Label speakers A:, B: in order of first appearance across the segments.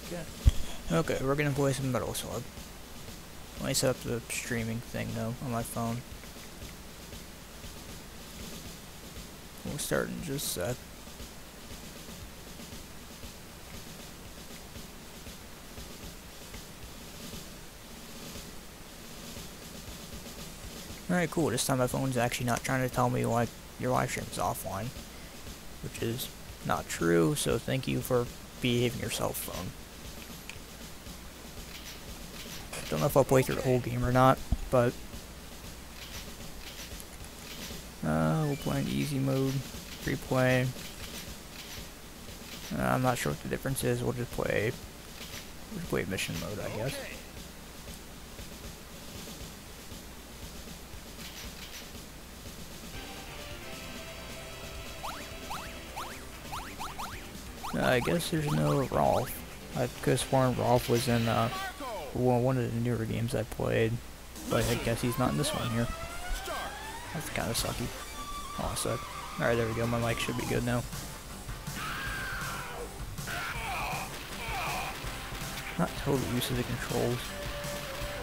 A: Okay. Okay, we're gonna play some Metal Slug. Let me set up the streaming thing though on my phone. We'll start in just a sec. Alright, cool. This time my phone's actually not trying to tell me like your live stream is offline, which is not true, so thank you for behaving yourself, phone. Don't know if I'll play through the whole game or not, but we'll play in easy mode, free play. I'm not sure what the difference is. We'll just play mission mode, I guess. I guess there's no Rolf. I could have sworn Rolf was in one of the newer games I played, but I guess he's not in this one here. That's kind of sucky. Oh, I suck. Alright, there we go. My mic should be good now. Not totally used to the controls.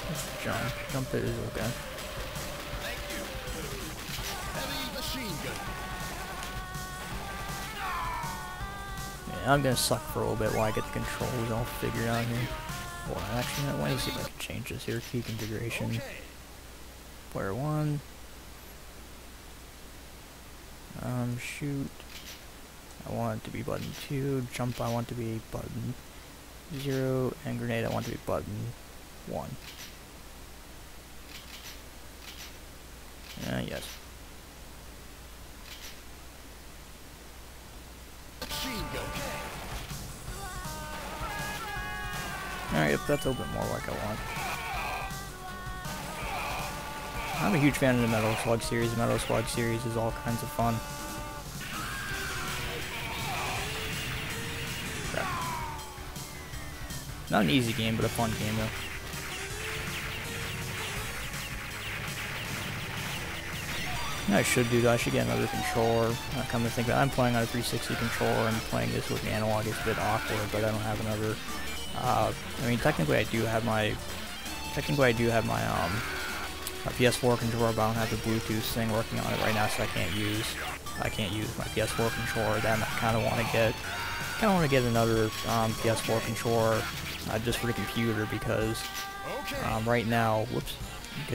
A: Let's jump. Jump it is okay. Yeah, I'm gonna suck for a little bit while I get the controls all figured out here. Well, actually, let me see if I can change this here. Key configuration. Player 1. Shoot. I want it to be button 2. Jump, I want to be button 0. And grenade, I want to be button 1. Yes. Alright, yep, that's a little bit more like I want. I'm a huge fan of the Metal Slug series. The Metal Slug series is all kinds of fun. Crap. Not an easy game, but a fun game though. I should do that. I should get another controller. Come to think that I'm playing on a 360 controller and playing this with the analog is a bit awkward, but I don't have another. I mean, technically I do have my my PS4 controller, but I don't have the Bluetooth thing working on it right now, so I can't use my PS4 controller. Then I kind of want to get another PS4 controller just for the computer because right now,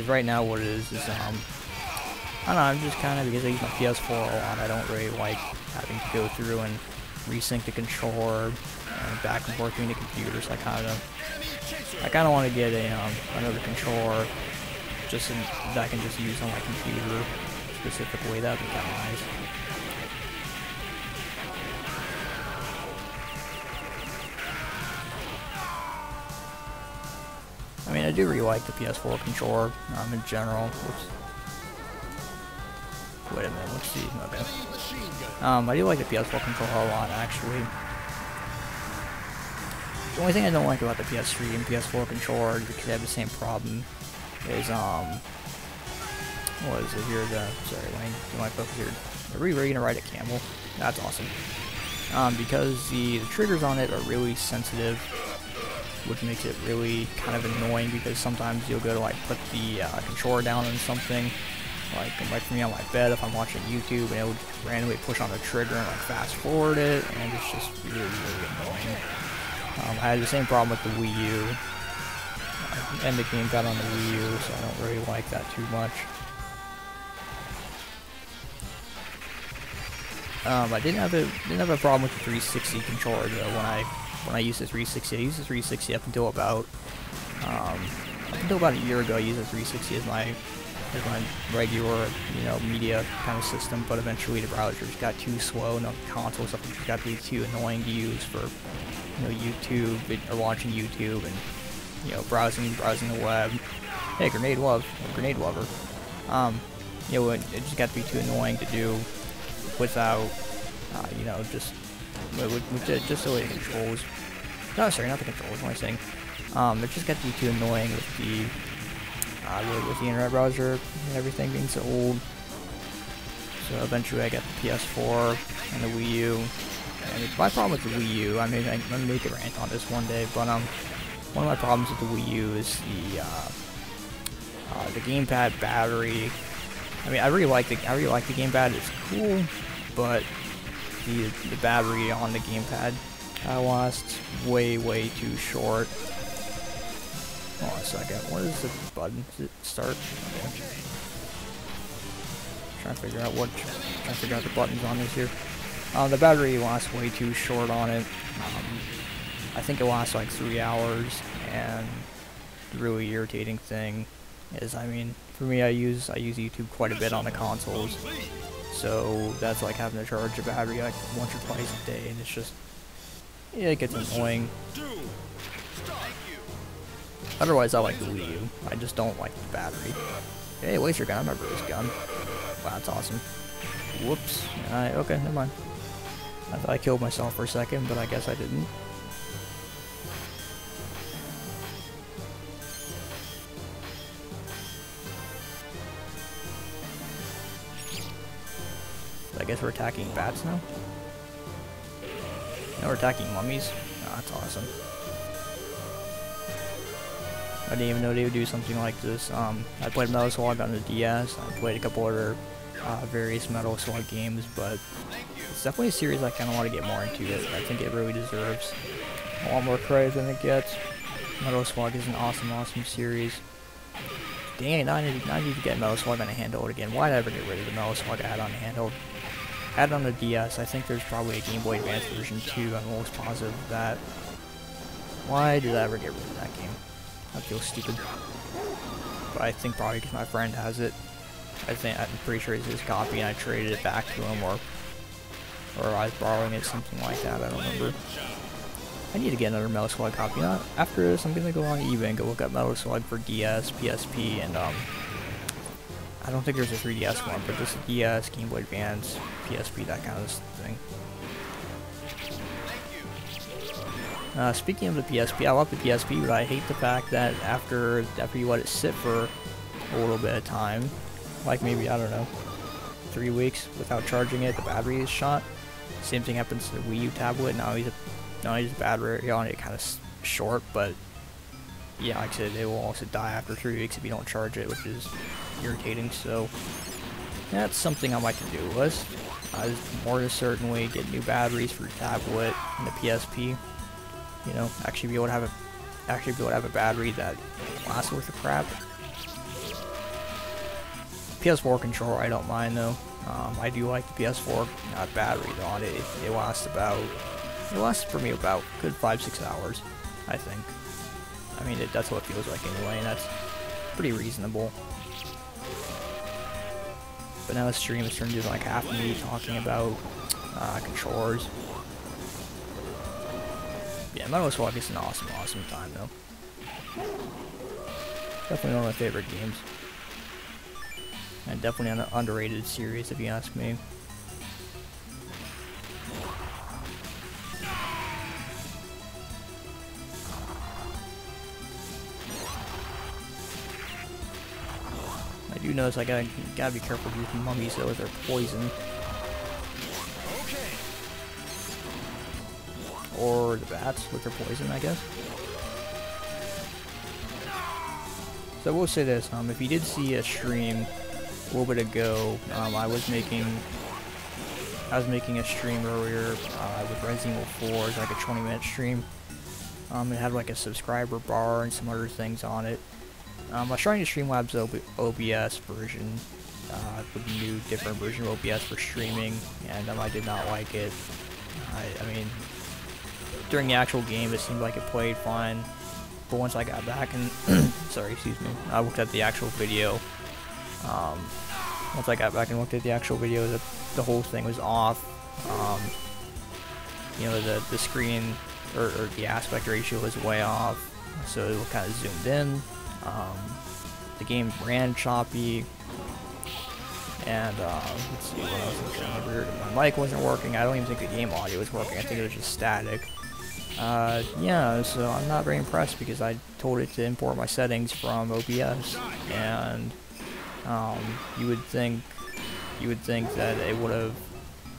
A: right now what it is I don't know, I'm just kind of, because I use my PS4 a lot, I don't really like having to go through and resync the controller and back and forth between the computers. So I kind of want to get another controller just that I can just use on my computer specifically. That'd be kind of nice. I mean, I do really like the PS4 controller in general. Whoops. Wait a minute, let's see. Okay. I do like the PS4 controller a lot, actually. The only thing I don't like about the PS3 and PS4 controller, because they have the same problem, is, what is it here? Sorry, let me do my focus here. Are we really gonna ride a camel? That's awesome. Because the triggers on it are really sensitive, which makes it really kind of annoying, because sometimes you'll go to, like, put the controller down on something, like for me on my bed if I'm watching YouTube, and it would randomly push on the trigger and like fast forward it, and it's just really, really annoying. I had the same problem with the Wii U, and the game got on the Wii U, so I don't really like that too much. I didn't have a problem with the 360 controller though. When I used the 360, I used the 360 up until about a year ago. I used the 360 as my regular, media kind of system, but eventually the browser just got too slow, and the console stuff just got to be too annoying to use for, YouTube, or watching YouTube, and, browsing the web. Hey, grenade lover. It just got to be too annoying to do without, just the way the controls. No, sorry, not the controls. What am I saying? It just got to be too annoying with the internet browser and everything being so old. So eventually I got the PS4 and the Wii U, And it's my problem with the Wii U. I'm gonna make a rant on this one day, but one of my problems with the Wii U is the gamepad battery. I mean, I really like the gamepad. It's cool, but the battery on the gamepad lasts way too short. Hold on a second. What is the button? Does it start? Okay. Trying to figure out the buttons on this here. The battery lasts way too short on it. I think it lasts like 3 hours, and the really irritating thing is, I mean, for me, I use YouTube quite a bit on the consoles, so that's like having to charge the battery like once or twice a day, and it's just, yeah, it gets annoying. Otherwise, I like the Wii U. I just don't like the battery. Hey, laser gun. I remember this gun. Wow, that's awesome. Whoops. Okay, never mind. I thought I killed myself for a second, but I guess I didn't. I guess we're attacking bats now? Now we're attacking mummies? Oh, that's awesome. I didn't even know they would do something like this. I played Metal Slug on the DS. I played a couple other various Metal Slug games, but it's definitely a series I kind of want to get more into. I think it really deserves a lot more credit than it gets. Metal Slug is an awesome series. Dang it, now I need to get Metal Slug on a handheld again. Why did I ever get rid of the Metal Slug I had on a handheld? I had it on the DS. I think there's probably a Game Boy Advance version too. I'm almost positive of that. Why did I ever get rid of that game? I feel stupid. But I think probably because my friend has it. I'm pretty sure it's his copy, and I traded it back to him, or I was borrowing it, something like that. I don't remember. I need to get another Metal Slug copy. After this, I'm gonna go on eBay and go look up Metal Slug for DS, PSP, and I don't think there's a 3DS one, but just a DS, Game Boy Advance, PSP, that kind of thing. Speaking of the PSP, I love the PSP, but I hate the fact that after you let it sit for a little bit of time, like maybe, I don't know, 3 weeks without charging it, the battery is shot. Same thing happens to the Wii U tablet. Now he's a battery on it kind of short, but yeah, like I said, it will also die after 3 weeks if you don't charge it, which is irritating. So that's something on my to-do list. More to certainly get new batteries for the tablet and the PSP. You know, actually be able to have a battery that lasts worth of crap. PS4 controller, I don't mind though. I do like the PS4 battery though on it. It lasts for me about a good 5-6 hours, I think. I mean, that's what it feels like anyway, and that's pretty reasonable. But now the stream has turned into like half me talking about controllers. Yeah, Metal Slug is an awesome time though. Definitely one of my favorite games. And definitely an underrated series if you ask me. I do notice I gotta be careful with these mummies though, with their poison. Or the bats with their poison, I guess. So I will say this, if you did see a stream a little bit ago, I was making a stream earlier with Resident Evil 4. It's like a 20-minute stream. It had like a subscriber bar and some other things on it. I was trying to Streamlabs OBS version, with a new different version of OBS for streaming, and I did not like it. I mean, during the actual game it seemed like it played fine, but once I got back and sorry, excuse me, I looked at the actual video. Once I got back and looked at the actual video, the whole thing was off. You know, the screen or the aspect ratio was way off, so it kind of zoomed in. The game ran choppy, and let's see what else was going on. My mic wasn't working. I don't even think the game audio was working. I think it was just static. Yeah, so I'm not very impressed because I told it to import my settings from OBS, and you would think that it would have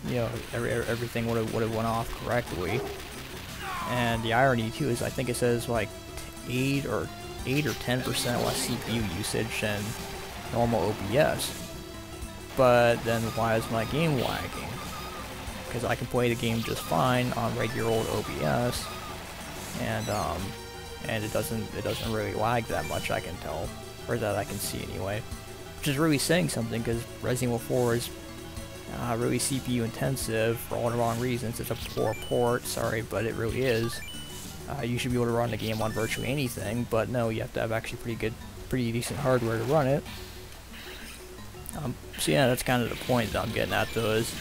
A: you know, everything would have went off correctly. And the irony too is I think it says like 8 or 10% less CPU usage than normal OBS. But then why is my game lagging? Because I can play the game just fine on regular old OBS, and it doesn't really lag that much, I can tell, or that I can see anyway. Which is really saying something, because Resident Evil 4 is really CPU intensive for all the wrong reasons. It's a poor port, sorry, but it really is. You should be able to run the game on virtually anything, but no, you have to have actually pretty decent hardware to run it. So yeah, that's kind of the point that I'm getting at, though, is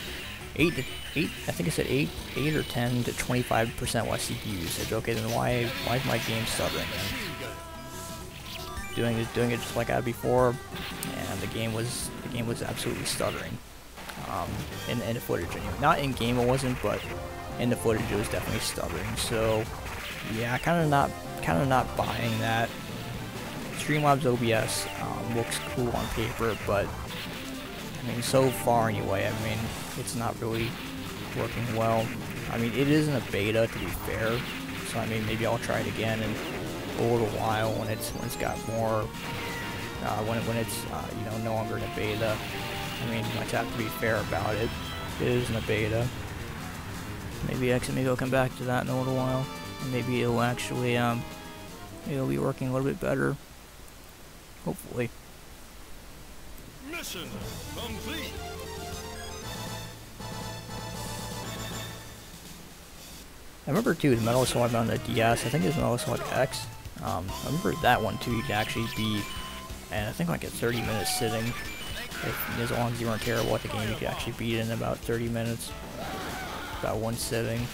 A: 8, I think I said 8 or 10 to 25% less CPU usage. Okay, then why is my game stuttering then? Doing it just like I had before, and the game was absolutely stuttering. In the footage anyway. Not in game it wasn't, but in the footage it was definitely stuttering. So yeah, kind of not buying that. Streamlabs OBS looks cool on paper, but I mean, so far anyway, I mean, it's not really working well. I mean, it isn't a beta, to be fair, so I mean, maybe I'll try it again in a little while when it's got more, when it's you know, no longer in a beta. I mean, I have to be fair about it. It is in a beta. Maybe I'll come back to that in a little while. Maybe it'll actually it'll be working a little bit better. Hopefully.
B: Mission complete.
A: I remember too the Metal Slug on the DS. I think it was Metal Slug X. I remember that one too. You could actually beat, and I think like at 30 minutes sitting. As long as you weren't terrible at the game, you could actually beat it in about 30 minutes. About one sitting.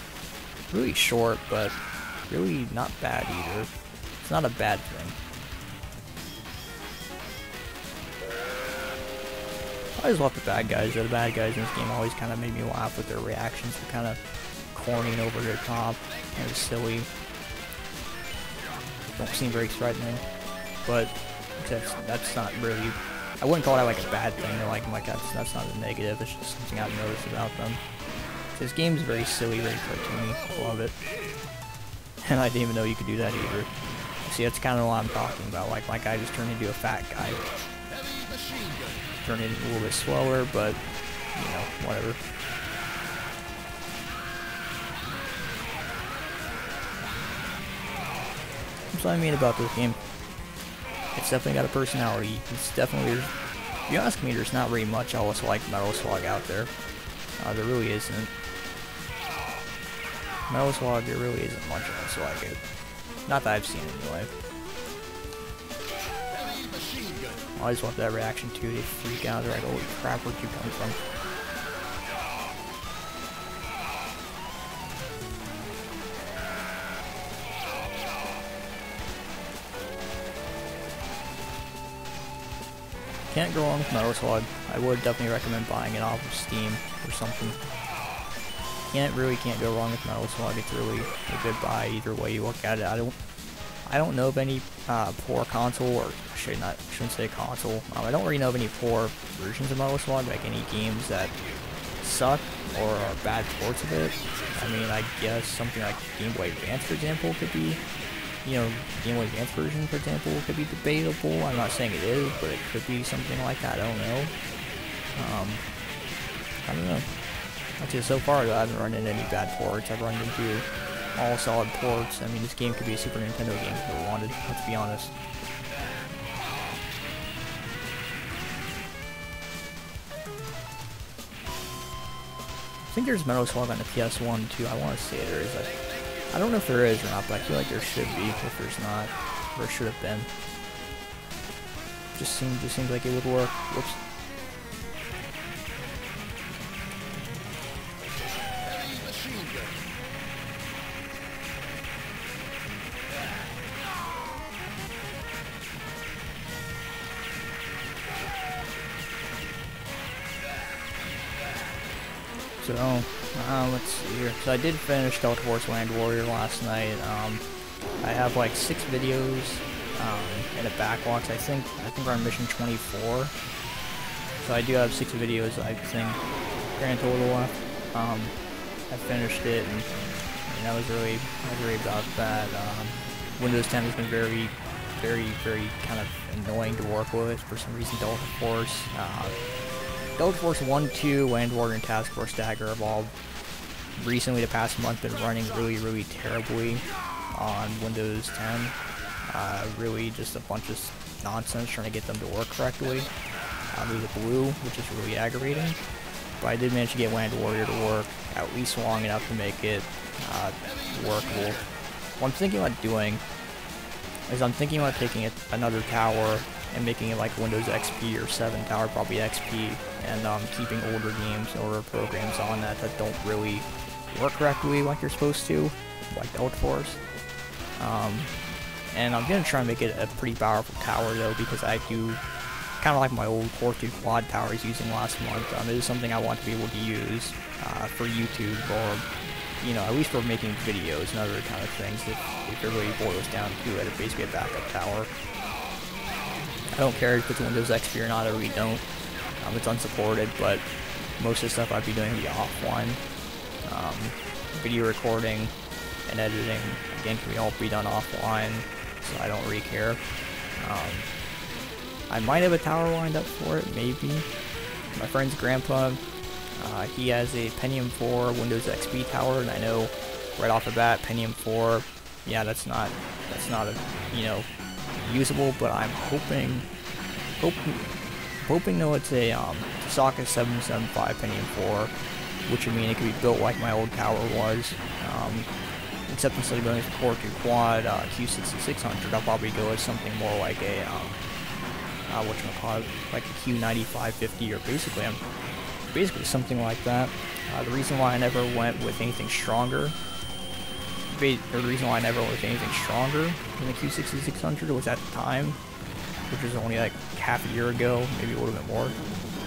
A: Really short, but really not bad either. It's not a bad thing. I always love the bad guys. The bad guys in this game always kind of made me laugh with their reactions. They're kind of corny and over the top, kind of silly. Don't seem very threatening, but that's not really. I wouldn't call it like a bad thing, or like that's not a negative. It's just something I've noticed about them. This game is very silly, very cartoony. I love it, and I didn't even know you could do that either. See, that's kind of what I'm talking about. Like my guy just turned into a fat guy. Turned it a little bit slower, but you know, whatever. That's what I mean about this game. It's definitely got a personality. It's definitely, if you ask me, there's not really much else like Metal Slug out there. There really isn't. Metal Slug, there really isn't much else like it. Not that I've seen anyway. I always love that reaction too. They freak out. They're like, "Holy crap, where'd you come from?" Can't go wrong with Metal Slug. I would definitely recommend buying it off of Steam or something. Can't go wrong with Metal Slug. It's really a good buy either way you look at it. I don't know of any poor console, or I shouldn't say console. I don't really know of any poor versions of Metal Slug, like any games that suck or are bad ports of it. I mean, I guess something like Game Boy Advance, for example, could be, you know, Game Boy Advance version, for example, could be debatable. I'm not saying it is, but it could be something like that. I don't know. I don't know. Actually, so far, I haven't run into any bad ports. I've run into all solid ports. I mean, this game could be a Super Nintendo game if it wanted, let's be honest. I think there's Metal Slug on the PS1 too. I want to say there is. I don't know if there is or not, but I feel like there should be if there's not, or should have been. Just seems like it would work. Whoops. So, let's see here. So I did finish Delta Force Land Warrior last night. I have like 6 videos in a backlog. I think we're on mission 24. So I do have 6 videos, I think, grand total left. I finished it, and that was really about that. Windows 10 has been very kind of annoying to work with for some reason. Delta Force 1, 2, Land Warrior, and Task Force Dagger have all recently, the past month, been running really terribly on Windows 10. Really just a bunch of nonsense trying to get them to work correctly. There's a blue, which is really aggravating. But I did manage to get Land Warrior to work at least long enough to make it workable. What I'm thinking about doing is I'm thinking about taking another tower and making it like Windows XP or 7 tower, probably XP, and keeping older games or programs on that don't really work correctly like you're supposed to, like Delta Force. And I'm going to try and make it a pretty powerful tower though, because I do kind of like my old Core 2 quad tower I was using last month. It is something I want to be able to use for YouTube, or at least for making videos and other kind of things. If it really boils down to it, it's basically a backup tower. I don't care if it's Windows XP or not, I really don't. It's unsupported, but most of the stuff I'd be doing would be offline. Video recording and editing, again, can all be done offline, so I don't really care. I might have a tower lined up for it, maybe. My friend's grandpa, he has a Pentium 4 Windows XP tower, and I know right off the bat, Pentium 4, yeah, that's not a, usable, but I'm hoping though it's a socket 775 Pentium 4, which would mean it could be built like my old tower was, except instead of going with Core 2 quad Q6600, I'll probably go with something more like a like a Q9550, or basically something like that. The reason why I never went with anything stronger, than the Q6600 was at the time, which was only like half a year ago, maybe a little bit more.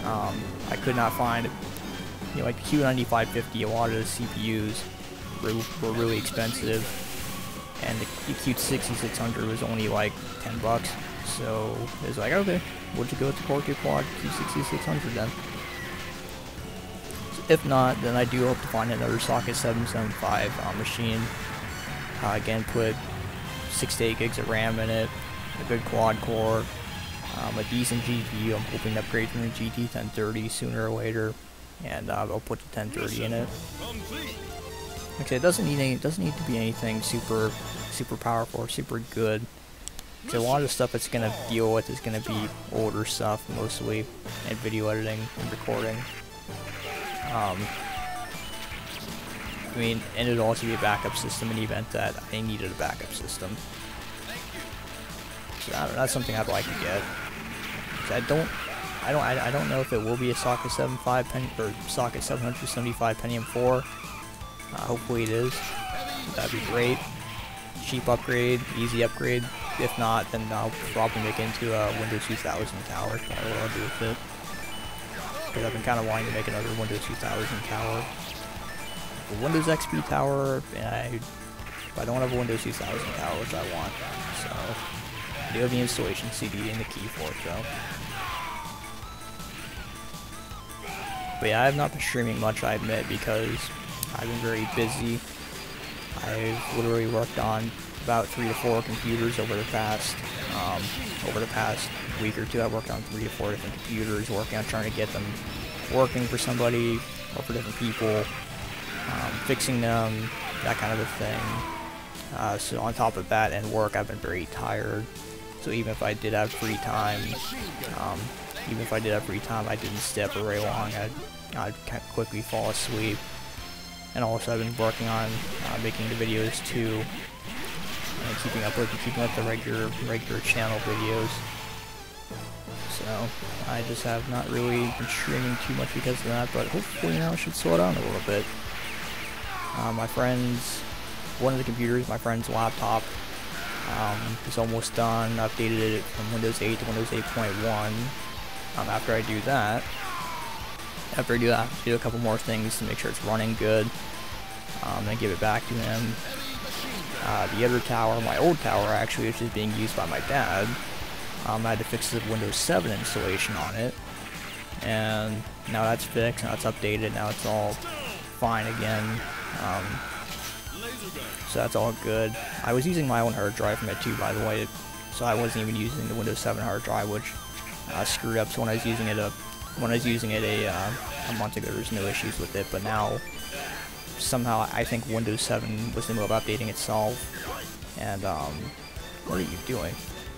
A: I could not find, like the Q9550, a lot of the CPUs were really expensive, and the Q6600 was only like $10. So it was like, okay, we'll just go with the Core 2 quad Q6600 then. So if not, then I do hope to find another socket 775 machine. Again, put 6 to 8 gigs of RAM in it, a good quad core, a decent GPU. I'm hoping to upgrade from the GT 1030 sooner or later, and I'll put the 1030 in it. Okay, it doesn't need to be anything super powerful or super good. So a lot of the stuff it's gonna deal with is gonna be older stuff mostly, and video editing and recording. And it'd also be a backup system in the event that I needed a backup system. So that's something I'd like to get. So I don't know if it will be a socket 75 or socket 775 Pentium 4. Hopefully it is. That'd be great. Cheap upgrade, easy upgrade. If not, then I'll probably make it into a Windows 2000 tower. That's what I'll do with it. Because I've been kind of wanting to make another Windows 2000 tower. A Windows XP tower, and I don't have a Windows 2000 tower, which I want. So, I do have the installation CD and the key for it, though. But yeah, I have not been streaming much, I admit, because I've been very busy. I've literally worked on about 3 to 4 computers over the past week or two. I've worked on 3 to 4 different computers, working on trying to get them working for somebody or for different people, fixing them, that kind of a thing. So on top of that and work, I've been very tired. So even if I did have free time, I didn't stay up for very long. I'd quickly fall asleep. And also I've been working on making the videos too, and keeping up the regular channel videos. So I just have not really been streaming too much because of that, but hopefully now it should slow down a little bit. One of the computers, my friend's laptop, is almost done. Updated it from Windows 8 to Windows 8.1. After I do that, I have to do a couple more things to make sure it's running good, and give it back to him. The other tower, my old tower actually, which is being used by my dad, I had to fix the Windows 7 installation on it, and now that's fixed, now it's updated, now it's all fine again. So that's all good. I was using my own hard drive from it too, by the way, so I wasn't even using the Windows 7 hard drive, which screwed up. So when I was using it a month ago, there was no issues with it, but now somehow I think Windows 7 was in the middle of updating itself, and what are you doing?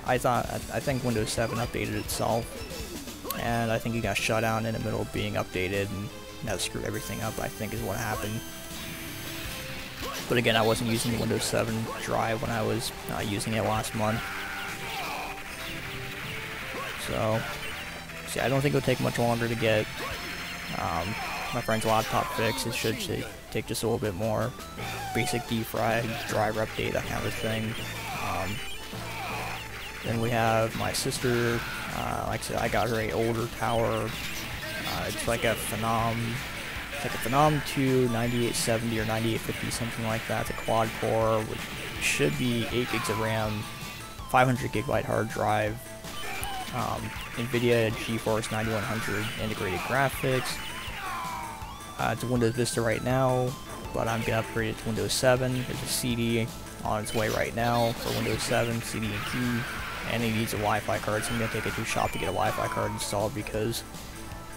A: I think Windows 7 updated itself, and I think it got shut down in the middle of being updated, and that screwed everything up, I think is what happened. But again, I wasn't using the Windows 7 drive when I was using it last month. So, see, I don't think it'll take much longer to get my friend's laptop fixed. It should take just a little bit more. Basic defrag, driver update, that kind of thing. Then we have my sister. Like I said, I got her a older tower. It's like a Phenom 2 9870 or 9850, something like that. It's a quad core, which should be 8 gigs of RAM, 500 gigabyte hard drive, NVIDIA GeForce 9100 integrated graphics. It's a Windows Vista right now, but I'm gonna upgrade it to Windows 7. There's a CD on its way right now for Windows 7, CD and key, and it needs a Wi-Fi card, so I'm gonna take it to a shop to get a Wi-Fi card installed, because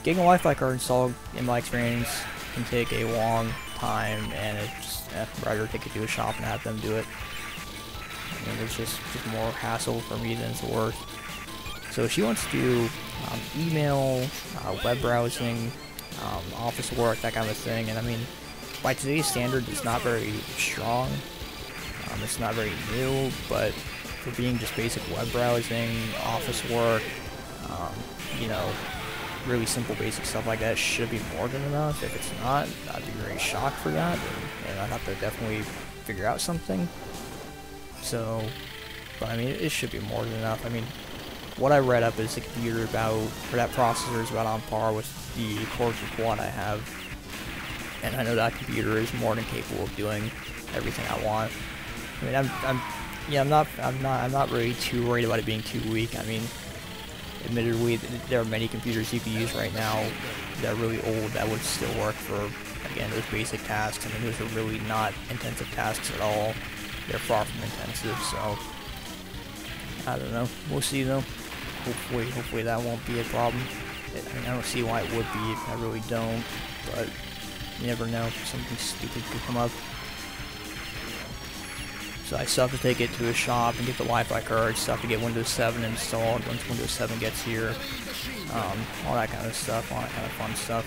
A: getting a Wi-Fi card installed, in my experience, can take a long time, and it's rather take it to a shop and have them do it. And it's just more hassle for me than it's worth. So she wants to do email, web browsing, office work, that kind of thing. And I mean, by today's standards, it's not very strong. It's not very new, but for being just basic web browsing, office work, you know, really simple basic stuff like that should be more than enough. If it's not, I'd be very shocked for that, and I'd have to definitely figure out something. So, but I mean, it should be more than enough. I mean, what I read up is the computer that processor is about on par with the Core Quad I have, and I know that computer is more than capable of doing everything I want. I mean, I'm not really too worried about it being too weak. I mean, admittedly, there are many computers you can use right now that are really old that would still work for, again, those basic tasks. I mean, those are really not intensive tasks at all. They're far from intensive, so I don't know. We'll see, though. Hopefully that won't be a problem. I mean, I don't see why it would be. I really don't, but you never know. Something stupid could come up. So I still have to take it to a shop and get the Wi-Fi card, still have to get Windows 7 installed once Windows 7 gets here, all that kind of stuff, all that kind of fun stuff.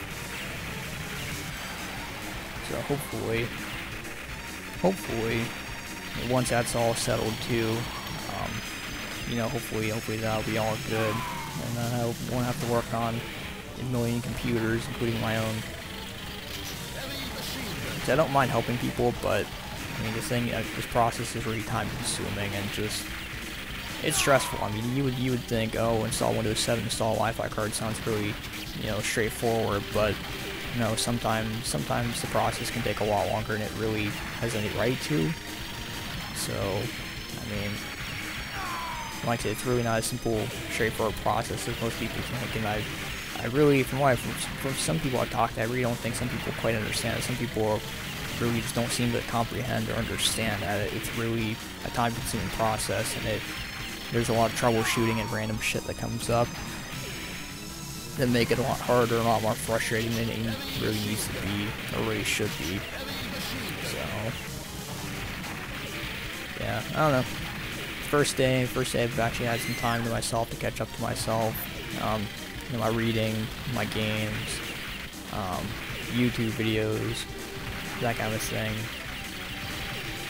A: So hopefully, once that's all settled too, you know, hopefully that'll be all good, and then I won't have to work on a million computers, including my own. So I don't mind helping people, but I mean, this process is really time consuming and just, it's stressful. I mean, you would think, oh, install Windows 7, install a Wi-Fi card sounds really, you know, straightforward, but you know, sometimes the process can take a lot longer than it really has any right to. So, I mean, like I said, it's really not a simple, straightforward process as most people think, and I really, from some people I've talked to, I really don't think some people quite understand it. Some people really just don't seem to comprehend or understand that it's really a time-consuming process, and there's a lot of troubleshooting and random shit that comes up that make it a lot harder and a lot more frustrating than it really needs to be, or really should be. So, yeah, I don't know. First day I've actually had some time to myself to catch up to myself. You know, my reading, my games, YouTube videos, that kind of thing.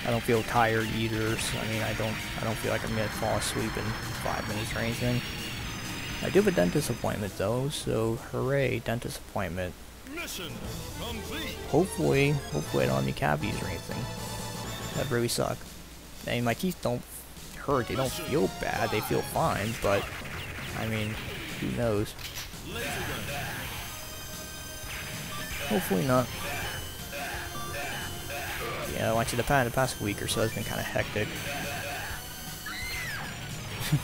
A: I don't feel tired either, so I mean, I don't feel like I'm gonna fall asleep in 5 minutes or anything. I do have a dentist appointment though, so hooray, dentist appointment. Mission complete. Hopefully I don't have any cavities or anything. That'd really suck. I mean, my teeth don't hurt, they don't feel bad, they feel fine, but I mean, who knows? Hopefully not. Yeah, like I said, the past week or so has been kind of hectic.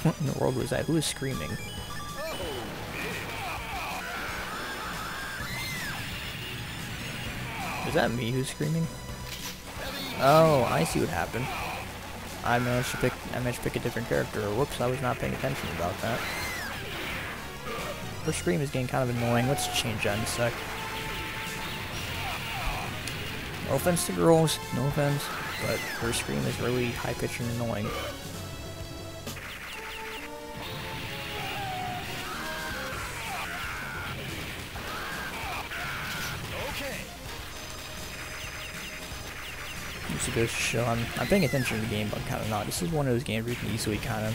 A: What in the world was that? Who was screaming? Is that me who's screaming? Oh, I see what happened. I managed to pick a different character. Whoops, I was not paying attention about that. Her scream is getting kind of annoying. Let's change that in a sec. No offense to girls, no offense, but her scream is really high-pitched and annoying. Just to go show I'm paying attention to the game, but I'm kind of not. This is one of those games where you can easily kind of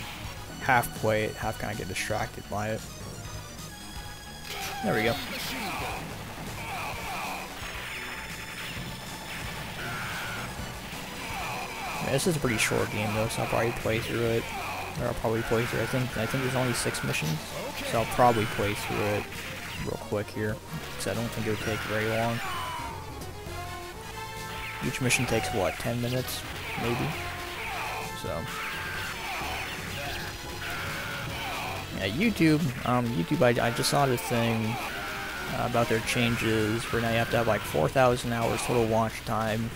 A: half play it, half kind of get distracted by it. There we go. Yeah, this is a pretty short game though, so I'll probably play through it. Or I'll probably play through it. I think there's only 6 missions, so I'll probably play through it real quick here, because I don't think it'll take very long. Each mission takes what, 10 minutes, maybe? So yeah, YouTube, I just saw this thing about their changes where now you have to have like 4,000 hours total watch time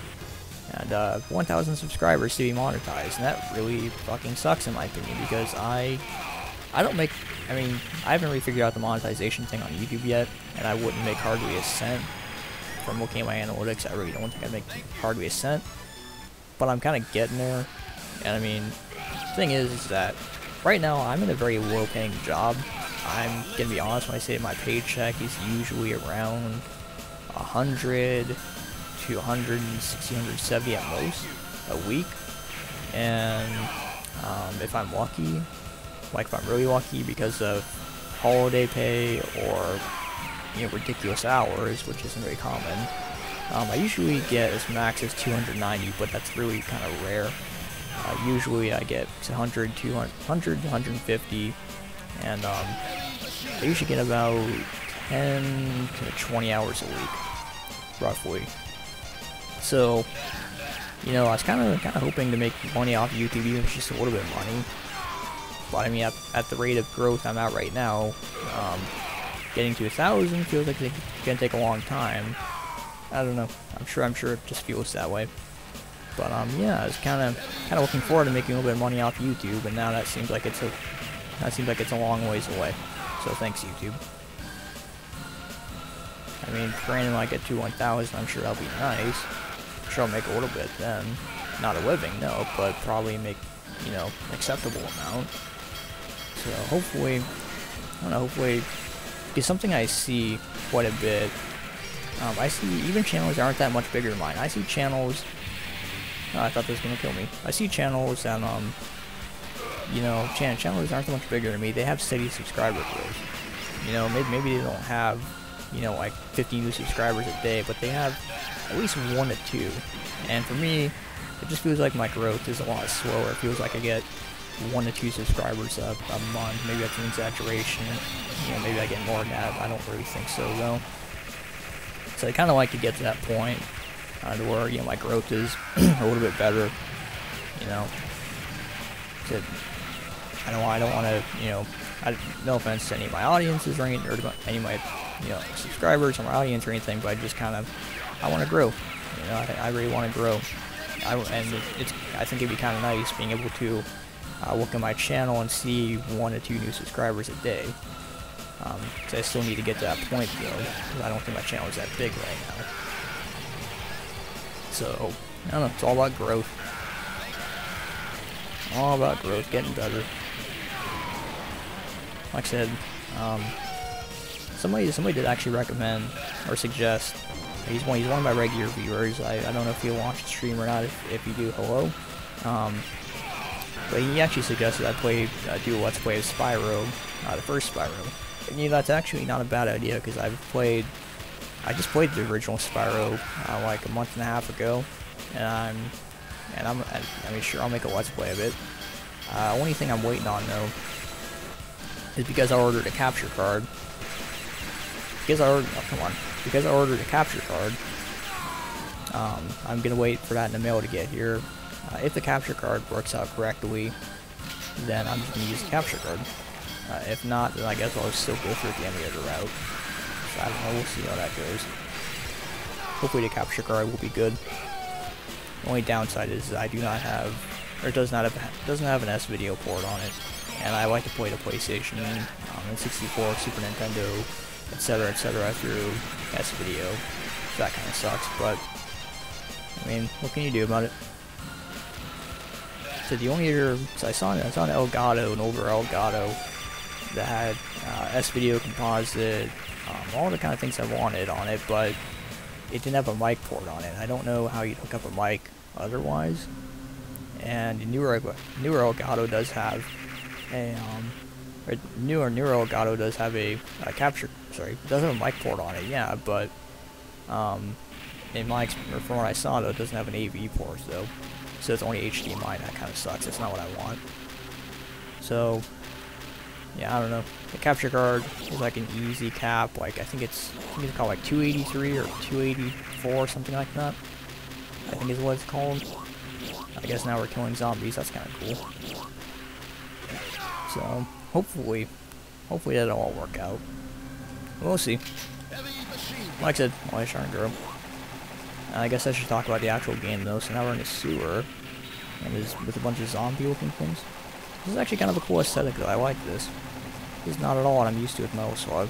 A: and 1,000 subscribers to be monetized, and that really fucking sucks in my opinion, because I haven't really figured out the monetization thing on YouTube yet, and I wouldn't make hardly a cent. From looking at my analytics, I really don't think I'd make hardly a cent, but I'm kind of getting there. And I mean, the thing is that right now I'm in a very low-paying job. I'm gonna be honest when I say my paycheck is usually around 100 to 160, 170 at most a week, and if I'm lucky, like if I'm really lucky because of holiday pay or ridiculous hours, which isn't very common, I usually get as max as 290, but that's really kind of rare. Usually I get 100, 200, 100, 150, and I usually get about 10 to 20 hours a week, roughly. So, I was kind of hoping to make money off YouTube, even if it's just a little bit of money. But I mean, at the rate of growth I'm at right now, getting to 1,000 feels like it's gonna take a long time. I don't know. I'm sure it just feels that way. But yeah, I was kind of looking forward to making a little bit of money off YouTube, and now that seems like it's a long ways away. So thanks, YouTube. I mean, granted, when I get to 1,000, I'm sure that'll be nice. I'm sure I'll make a little bit then. Not a living, no, but probably make, acceptable amount. So hopefully, I don't know, hopefully, because something I see quite a bit, I see even channels that aren't that much bigger than mine. I see channels, I thought this was going to kill me. I see channels that, channels that aren't that much bigger than me. They have steady subscriber growth. Maybe they don't have, like 50 new subscribers a day, but they have at least 1 to 2. And for me, it just feels like my growth is a lot slower. It feels like I get 1 to 2 subscribers a month. Maybe that's an exaggeration. Maybe I get more than that. I don't really think so, though. So I kind of like to get to that point to where, my growth is a little bit better. I don't want to, no offense to any of my audiences or any of my, subscribers or my audience or anything, but I just I want to grow. I really want to grow. I think it'd be kind of nice being able to look at my channel and see 1 to 2 new subscribers a day. So I still need to get to that point though, because I don't think my channel is that big right now. So, I don't know, it's all about growth. All about growth, getting better. Like I said, somebody did actually recommend or suggest, he's one of my regular viewers. I don't know if he'll watch the stream or not. If you do, hello. But he actually suggested I do a Let's Play of Spyro, the first Spyro. And that's actually not a bad idea, because I just played the original Spyro like a month and a half ago, and sure, I'll make a Let's Play of it. Only thing I'm waiting on though is because I ordered a capture card. Because I ordered a capture card, I'm gonna wait for that in the mail to get here. If the capture card works out correctly, then I'm just gonna use the capture card. If not, then I guess I'll still go through the emulator route. So I don't know, we'll see how that goes. hopefully the capture card will be good. The only downside is I do not have, or it doesn't have an S-video port on it, and I like to play the PlayStation, N64, Super Nintendo, etc., through S-video. So that kind of sucks, but I mean, what can you do about it? So the only other, so I saw an Elgato, an older Elgato that had S-video composite, all the kind of things I wanted on it, but it didn't have a mic port on it. I don't know how you'd hook up a mic otherwise. And the newer Elgato does have a newer Elgato does have a capture. Sorry, does have a mic port on it. Yeah, but in my experience, from what I saw, though, it doesn't have an AV port though. So it's only HDMI. That kind of sucks. That's not what I want. So yeah, I don't know. The capture card is like an easy cap. Like I think it's called like 283 or 284, something like that. I think is what it's called. I guess now we're killing zombies. That's kind of cool. So hopefully that'll all work out. We'll see. Like I said, why trying to grow. I guess I should talk about the actual game though. So now we're in a sewer, and it's with a bunch of zombie-looking things. This is actually kind of a cool aesthetic though. I like this. This is not at all what I'm used to with Metal Slug.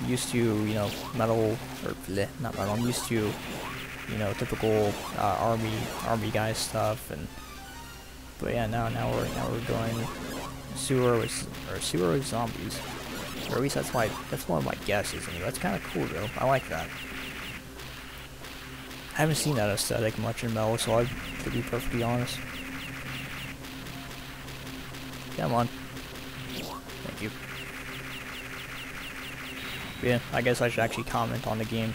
A: I'm used to, you know, metal, or bleh, not metal. I'm used to, you know, typical army guy stuff, but yeah, now we're going sewer with zombies. Or at least that's one of my guesses. Anyway, that's kind of cool though. I like that. I haven't seen that aesthetic much in Metal Slug, to be perfectly honest. Come on. Thank you. Yeah, I guess I should actually comment on the game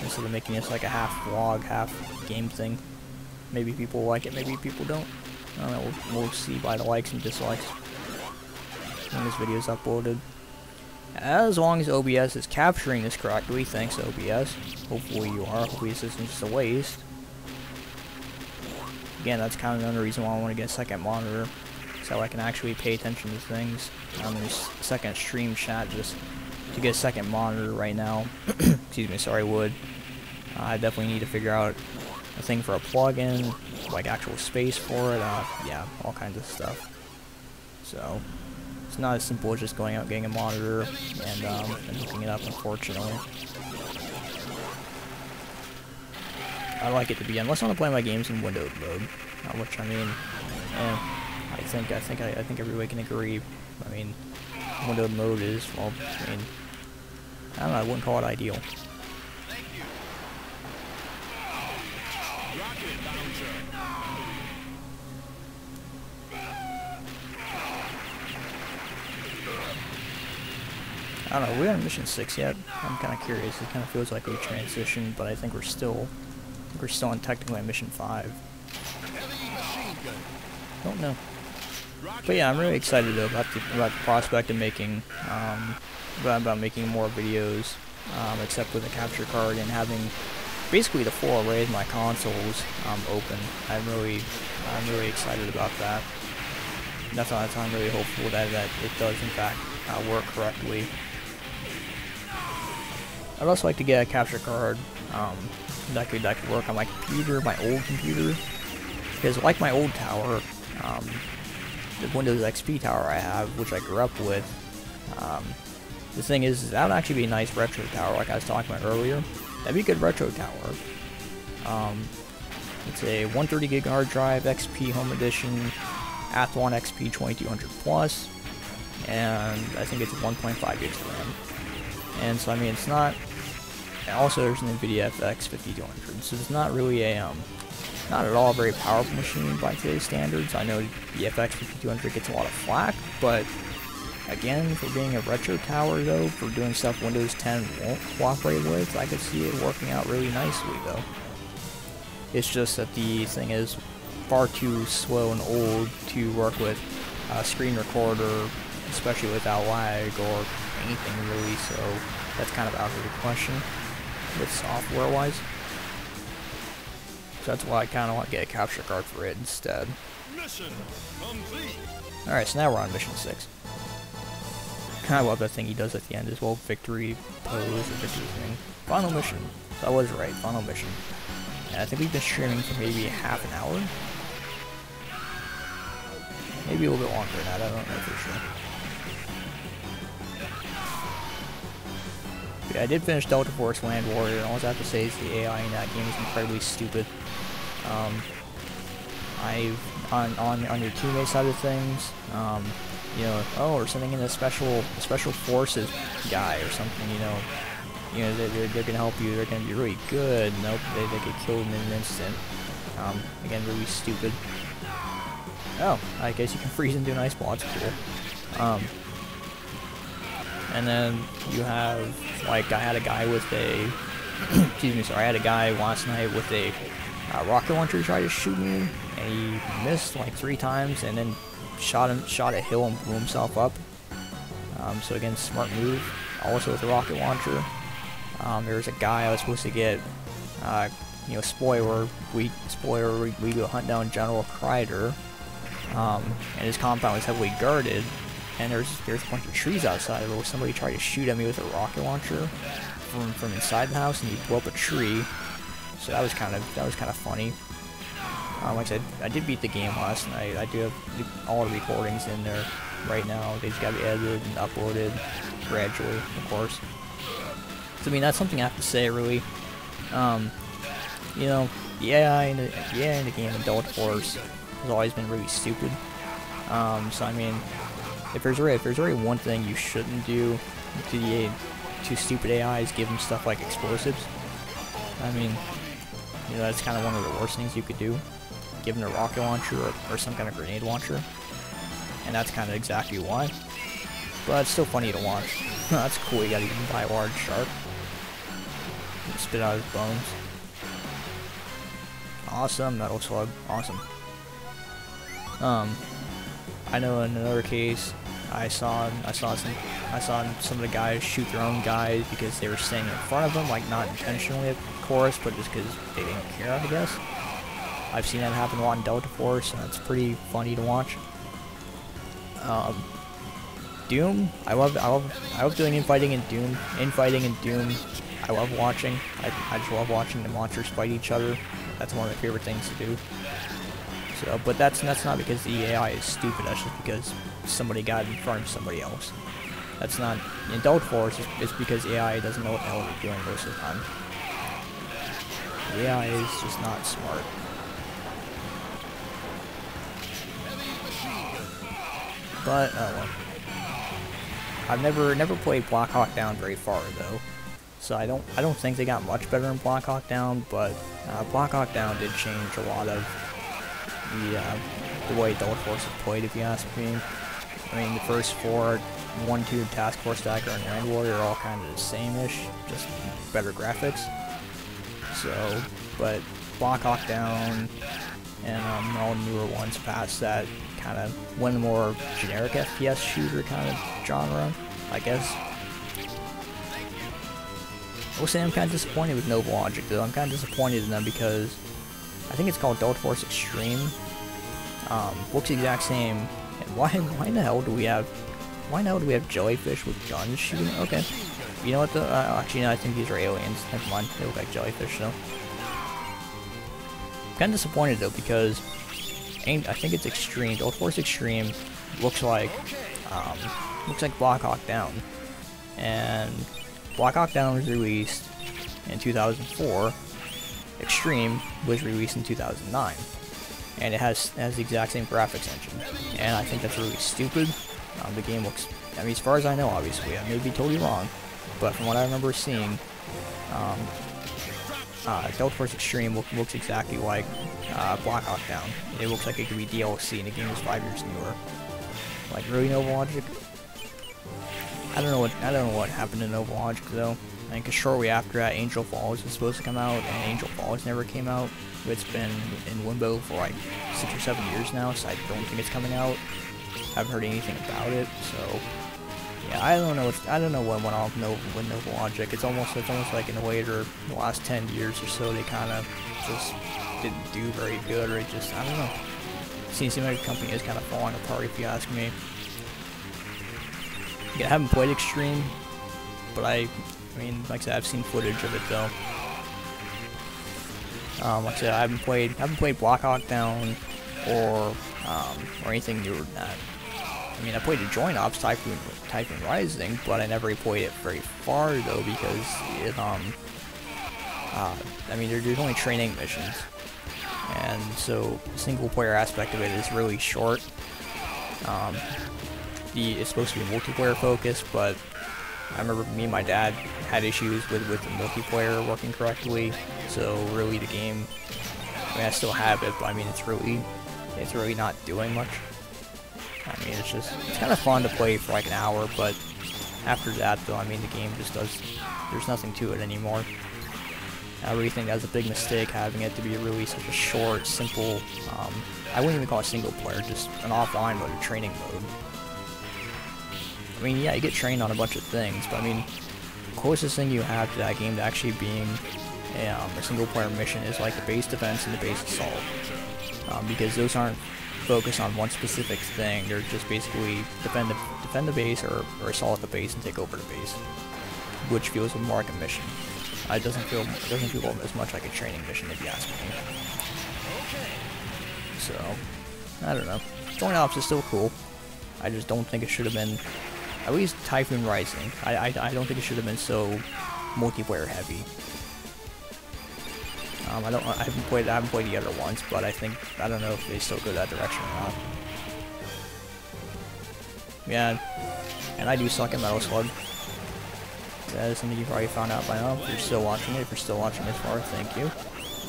A: instead of making this like a half vlog, half game thing. Maybe people like it, maybe people don't. I don't know, we'll see by the likes and dislikes when this video is uploaded. As long as OBS is capturing this correctly, thanks OBS. Hopefully you are. Hopefully this isn't just a waste. Again, that's kind of another reason why I want to get a second monitor, so I can actually pay attention to things. There's a second stream chat just to get a second monitor right now. Excuse me, sorry, wood. I definitely need to figure out a thing for a plug-in, like actual space for it. Yeah, all kinds of stuff. So it's not as simple as just going out getting a monitor and hooking it up, unfortunately. I like it to be, unless I want to play my games in windowed mode, which I mean, I think everybody can agree. I mean, windowed mode is, well, I mean, I don't know, I wouldn't call it ideal. I don't know, we're on mission 6 yet. I'm kind of curious. It kind of feels like we transitioned, but I think we're still on technically on mission 5. Don't know. But yeah, I'm really excited though about the prospect of making about making more videos, except with a capture card and having basically the full array of my consoles open. I'm really excited about that. Definitely, I'm really hopeful that it does in fact work correctly. I'd also like to get a capture card that could work on my computer, my old computer, because like my old tower, the Windows XP tower I have, which I grew up with, the thing is that would actually be a nice retro tower, like I was talking about earlier. That'd be a good retro tower. It's a 130 gig hard drive, XP Home Edition, Athlon XP 2200 Plus, and I think it's 1.5 gigs of RAM. And so I mean, it's not. Also, there's an NVIDIA FX 5200, so it's not really a not at all a very powerful machine by today's standards. I know the FX 5200 gets a lot of flack, but again, for being a retro tower though, for doing stuff Windows 10 won't cooperate with, I could see it working out really nicely though. It's just that the thing is far too slow and old to work with a screen recorder, especially without lag or anything really, so that's kind of out of the question with software-wise. So that's why I kind of want to get a capture card for it instead. Mission complete. Alright, so now we're on mission 6. I love that thing he does at the end as well. Victory pose or victory thing. Final mission. So I was right. Final mission. And I think we've been streaming for maybe half an hour. Maybe a little bit longer than that. I don't know for sure. Yeah, I did finish Delta Force Land Warrior, and all I have to say is the AI in that game is incredibly stupid. On your teammate side of things, you know, oh, or something in a special forces guy or something, you know, they're gonna help you. They're gonna be really good. Nope, they get killed in an instant. Again, really stupid. Oh, I guess you can freeze into an ice ball. That's cool. And then you have, like, I had a guy with a, excuse me, sorry, I had a guy last night with a rocket launcher try to shoot me, and he missed like 3 times, and then shot a hill and blew himself up. So again, smart move. Also with a rocket launcher. There was a guy I was supposed to get, you know, spoiler, we go hunt down General Kreider, and his compound was heavily guarded. And there's a bunch of trees outside of it where somebody tried to shoot at me with a rocket launcher from inside the house, and he blew up a tree. So that was kind of funny. Like I said, I did beat the game last night. I do have all the recordings in there right now. They just gotta be edited and uploaded gradually, of course. So I mean, that's something I have to say, really. You know, the AI in the game in Delta Force has always been really stupid. So I mean, if there's really one thing you shouldn't do to stupid AIs, give them stuff like explosives. I mean, you know, that's kind of one of the worst things you could do. Give them a rocket launcher or some kind of grenade launcher. And that's kind of exactly why. But it's still funny to watch. That's cool, you got eaten by a large shark. Spit out his bones. Awesome, metal slug. Awesome. I know in another case, I saw some of the guys shoot their own guys because they were standing in front of them, like not intentionally, of course, but just because they didn't care, I guess. I've seen that happen a lot in Delta Force, and it's pretty funny to watch. Doom, I love doing infighting in Doom. I love watching. I just love watching the monsters fight each other. That's one of my favorite things to do. So, but that's not because the AI is stupid. That's just because somebody got in front of somebody else. That's not in Delta Force. It's because the AI doesn't know what the hell they're doing most of the time. The AI is just not smart. But well, I've never played Black Hawk Down very far though, so I don't think they got much better in Black Hawk Down. But Black Hawk Down did change a lot of the way Delta Force is played, if you ask me. I mean, the first 4, 1, 2, Task Force Stagger and Land Warrior are all kind of the same-ish, just better graphics. So, but Black Hawk Down and all newer ones past that kind of went a more generic FPS shooter kind of genre, I guess. I will say I'm kind of disappointed with Nova Logic, though. I'm kind of disappointed in them because I think it's called Delta Force Extreme. Looks the exact same. And why in the hell do we have jellyfish with guns shooting? Okay. You know what though? Actually, no, I think these are aliens. Never mind. They look like jellyfish though. I'm kind of disappointed though because I think it's Extreme. Delta Force Extreme looks like Black Hawk Down, and Black Hawk Down was released in 2004. Extreme was released in 2009, and it has the exact same graphics engine, and I think that's really stupid. The game looks, I mean, as far as I know, obviously, I may be totally wrong, but from what I remember seeing, Delta Force Extreme looks exactly like Black Hawk Down. It looks like it could be DLC, and the game is 5 years newer. Like, really, Nova Logic? I don't know what happened to Nova Logic though. I think shortly after that, Angel Falls was supposed to come out, and Angel Falls never came out. It's been in limbo for like 6 or 7 years now, so I don't think it's coming out. I haven't heard anything about it, so yeah, I don't know what went on with Nova Logic. It's almost like in a way, the last 10 years or so, they kind of just didn't do very good, or it just, I don't know. Seems like the company is kind of falling apart, if you ask me. I haven't played Extreme, but I mean, like I said, I've seen footage of it though. Like I said, I haven't played Black Hawk Down or anything newer than that. I mean, I played the Joint Ops Typhoon Rising, but I never played it very far though because it I mean, there's only training missions, and so the single player aspect of it is really short. It's supposed to be multiplayer focused, but I remember me and my dad had issues with the multiplayer working correctly. So really, the game, I mean, I still have it, but I mean, it's really not doing much. I mean, it's kind of fun to play for like an hour, but after that, though, I mean, the game just there's nothing to it anymore. I really think that's a big mistake, having it to be really such a short, simple, I wouldn't even call it single player, just an offline mode, a training mode. I mean, yeah, you get trained on a bunch of things, but I mean, the closest thing you have to that game to actually being a single player mission is like the base defense and the base assault. Because those aren't focused on one specific thing, they're just basically defend the base or assault the base and take over the base, which feels more like a mission. It doesn't feel as much like a training mission, if you ask me. So, I don't know. Joint Ops is still cool. I just don't think it should have been, at least Typhoon Rising. I don't think it should have been so multiplayer heavy. I haven't played the other ones, but I don't know if they still go that direction or not. Yeah, and I do suck at Metal Slug. That is something you've already found out by now. If you're still watching this far, thank you.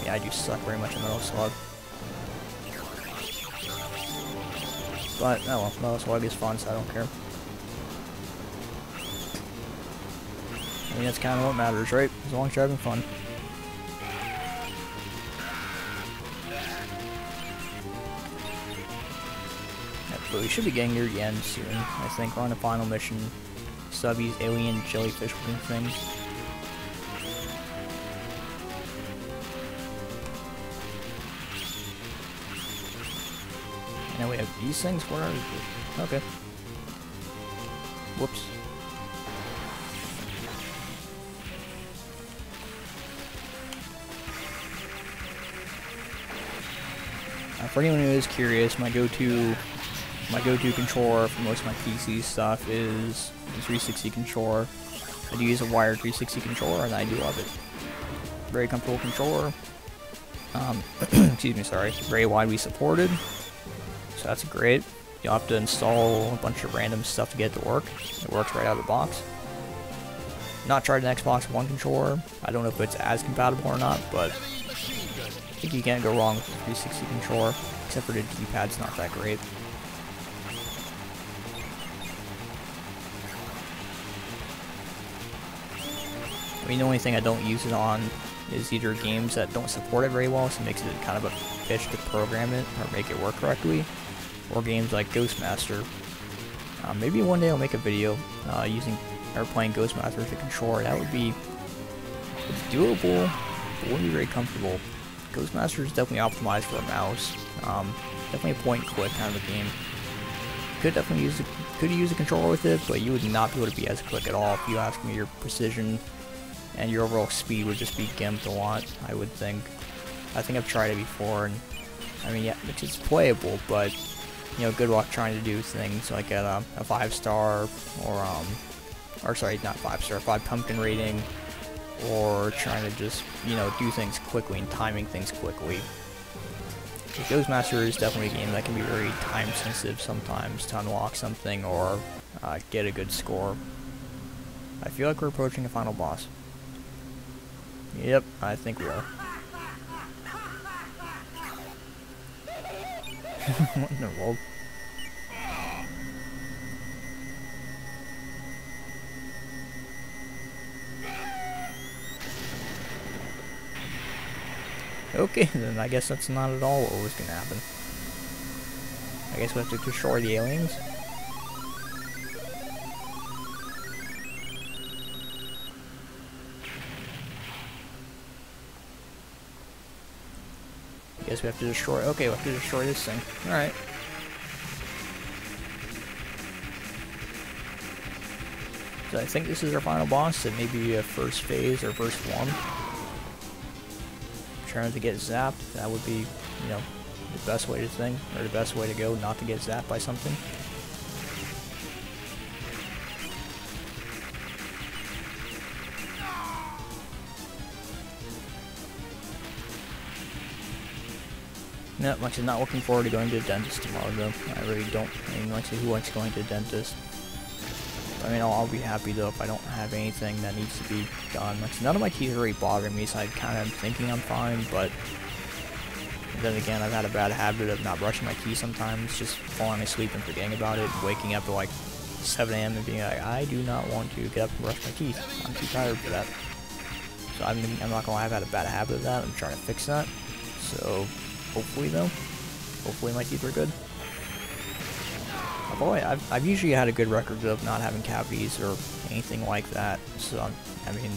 A: Yeah, I do suck very much at Metal Slug. But, oh well, Metal Slug is fun, so I don't care. I mean, that's kind of what matters, right? As long as you're having fun. Yeah, but we should be getting near the end soon. I think we're on the final mission. Subbies, alien jellyfish looking things. And now we have these things. Where are they? Okay. Whoops. For anyone who is curious, my go-to controller for most of my PC stuff is the 360 controller. I do use a wired 360 controller, and I do love it. Very comfortable controller. Excuse me, sorry. Very widely supported, so that's great. You'll have to install a bunch of random stuff to get it to work. It works right out of the box. Not tried an Xbox One controller. I don't know if it's as compatible or not, but I think you can't go wrong with the 360 controller, except for the D-pad's not that great. I mean, the only thing I don't use it on is either games that don't support it very well, so it makes it kind of a bitch to program it or make it work correctly, or games like Ghostmaster. Maybe one day I'll make a video playing Ghostmaster with a controller. That would be doable, but wouldn't be very comfortable. Ghostmaster is definitely optimized for a mouse. Definitely a point-and-click kind of a game. Could definitely use a controller with it, but you would not be able to be as quick at all. If you ask me, your precision and your overall speed would just be gimped a lot, I would think. I think I've tried it before, and I mean, yeah, it's playable, but you know, good luck trying to do things like at a 5-star or sorry, not 5-star, 5 pumpkin rating, or trying to just, you know, do things quickly and timing things quickly. Ghostmaster is definitely a game that can be very time sensitive sometimes to unlock something or get a good score. I feel like we're approaching a final boss. Yep, I think we are. What in the world? Okay, then I guess that's not at all what was gonna happen. I guess we have to destroy the aliens. Guess we have to destroy. Okay, we have to destroy this thing. Alright. So I think this is our final boss. It may be a first phase or first one. Trying to get zapped, that would be, you know, the best way to think, or the best way to go, not to get zapped by something. No, like I said, not looking forward to going to the dentist tomorrow though. I really don't. I mean, like I said, who likes going to the dentist? I mean, I'll be happy though if I don't have anything that needs to be done. Like, none of my teeth are really bothering me, so I kind of thinking I'm fine, but then again, I've had a bad habit of not brushing my teeth sometimes, just falling asleep and forgetting about it, waking up at like 7 AM and being like, I do not want to get up and brush my teeth. I'm too tired for that. So I'm not gonna lie, I've had a bad habit of that. I'm trying to fix that. So hopefully though, hopefully my teeth are good. I've usually had a good record of not having cavities or anything like that, so I mean,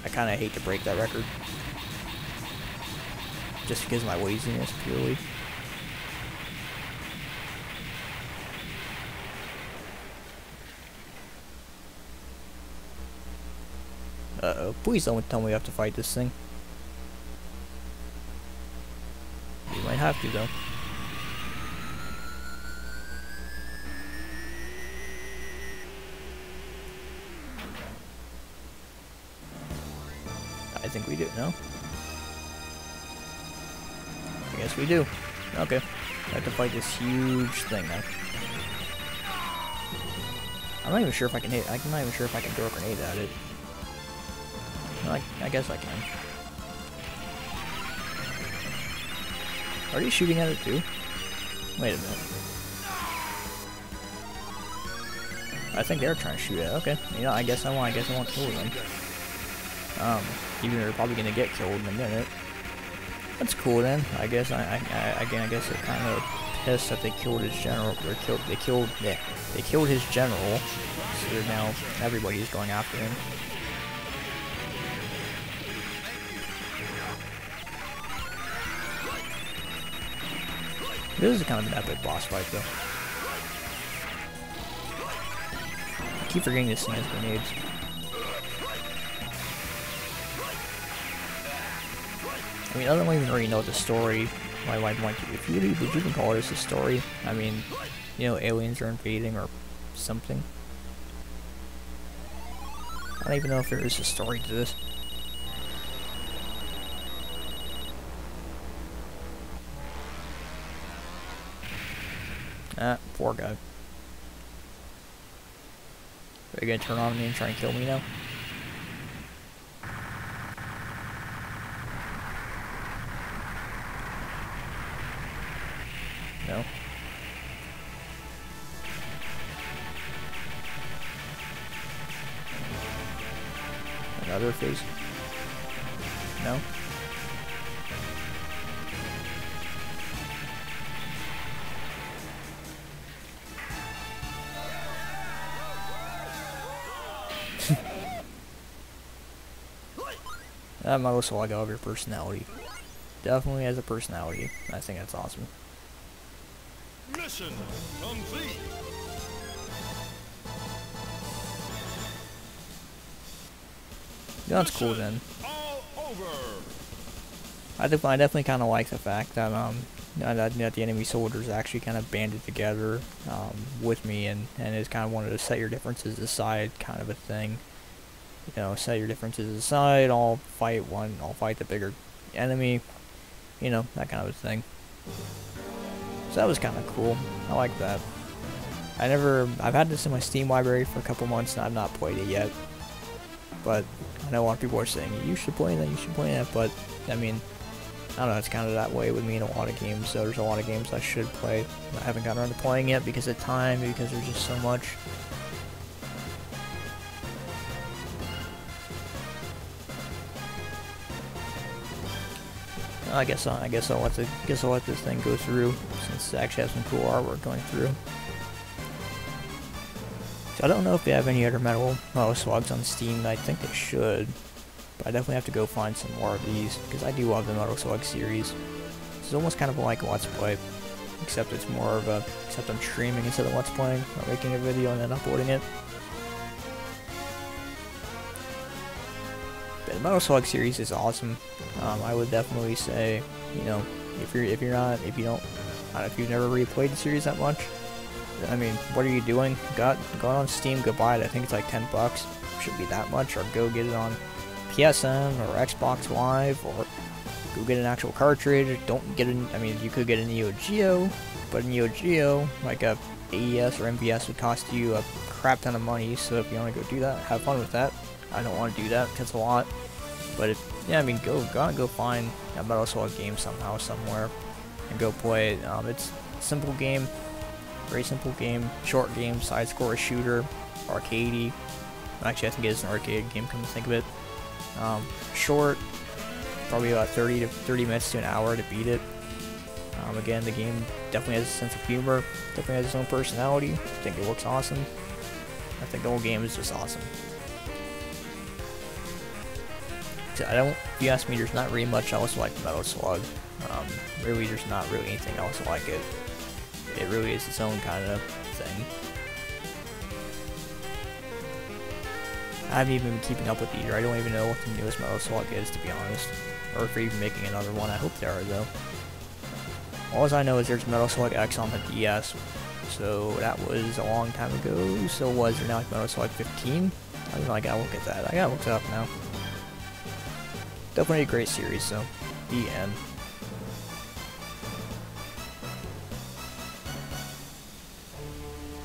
A: I kind of hate to break that record. Just because of my laziness, purely. Uh-oh, please don't tell me we have to fight this thing. You might have to, though. I think we do, no? I guess we do. Okay. I have to fight this huge thing now. I'm not even sure if I can hit. I'm not even sure if I can throw a grenade at it. No, I guess I can. Are you shooting at it too? Wait a minute. I think they're trying to shoot at it. Okay. You know, I guess I won't kill them. Even though they're probably gonna get killed in a minute. That's cool then. I guess I guess they're kind of pissed that they killed his general. They killed his general. So now everybody's going after him. This is kind of an epic boss fight though. I keep forgetting this thing has grenades. I mean, I don't even really know the story. If you would you even call this a story? I mean, you know, aliens are invading or something. I don't even know if there is a story to this. Ah, poor guy. Are you gonna turn on me and try and kill me now? No. Another phase? No. That model slug out of your personality. Definitely has a personality. I think that's awesome.
B: Mission complete.
A: Yeah, that's cool then.
B: All over.
A: I definitely kind of like the fact that that the enemy soldiers actually kind of banded together with me and is kind of wanted to set your differences aside, kind of a thing. You know, set your differences aside. I'll fight the bigger enemy. You know, that kind of a thing. So that was kind of cool. I like that. I've had this in my Steam library for a couple months and I've not played it yet. But I know a lot of people are saying, you should play that, but I mean, I don't know, it's kind of that way with me in a lot of games, so there's a lot of games I should play. I haven't gotten around to playing yet because of time, because there's just so much. I guess I'll let this thing go through, since it actually has some cool artwork going through. So I don't know if they have any other metal slugs on Steam. I think they should, but I definitely have to go find some more of these because I do love the Metal Slug series. It's almost kind of like a Let's Play, except it's more of a, except I'm streaming instead of Let's Playing, or making a video and then uploading it. the Metal Slug series is awesome. I would definitely say, you know, if you've never really played the series that much, I mean, what are you doing? Go on Steam, go buy it. I think it's like $10. Should be that much, or go get it on PSN or Xbox Live, or go get an actual cartridge. Don't get an. I mean, you could get a Neo Geo, but a Neo Geo, like a AES or MVS, would cost you a crap ton of money. So if you want to go do that, have fun with that. I don't want to do that because it's a lot. But yeah, I mean, go out and go find a Metal Slug game somehow, somewhere, and go play it. It's a simple game, very simple game, short game, side-scroller shooter, arcadey. Actually, I think it's an arcade game, come to think of it. Short, probably about 30 minutes to an hour to beat it. Again, the game definitely has a sense of humor, definitely has its own personality. I think it looks awesome. I think the whole game is just awesome. So if you ask me, there's not really much else like Metal Slug. Really, there's not really anything else like it. It really is its own kind of thing. I haven't even been keeping up with either. I don't even know what the newest Metal Slug is, to be honest. Or if they're even making another one. I hope they are, though. All I know is there's Metal Slug X on the DS. So that was a long time ago. So was there now like Metal Slug 15? I don't know, I gotta look at that. I gotta look it up now. Definitely a great series, so the end.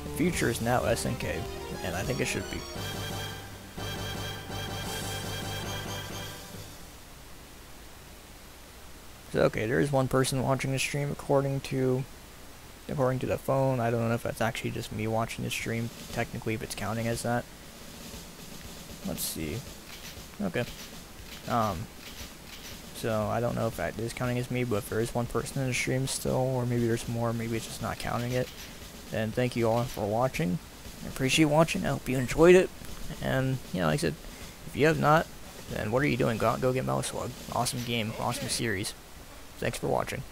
A: The future is now SNK, and I think it should be. So, okay, there is one person watching the stream according to the phone. I don't know if that's actually just me watching the stream, technically, if it's counting as that. Let's see. Okay. So I don't know if that is counting as me, but if there is one person in the stream still, or maybe there's more, maybe it's just not counting it, then thank you all for watching. I appreciate watching. I hope you enjoyed it. And, you know, like I said, if you have not, then what are you doing? Go out and go get Metal Slug. Awesome game, awesome series. Thanks for watching.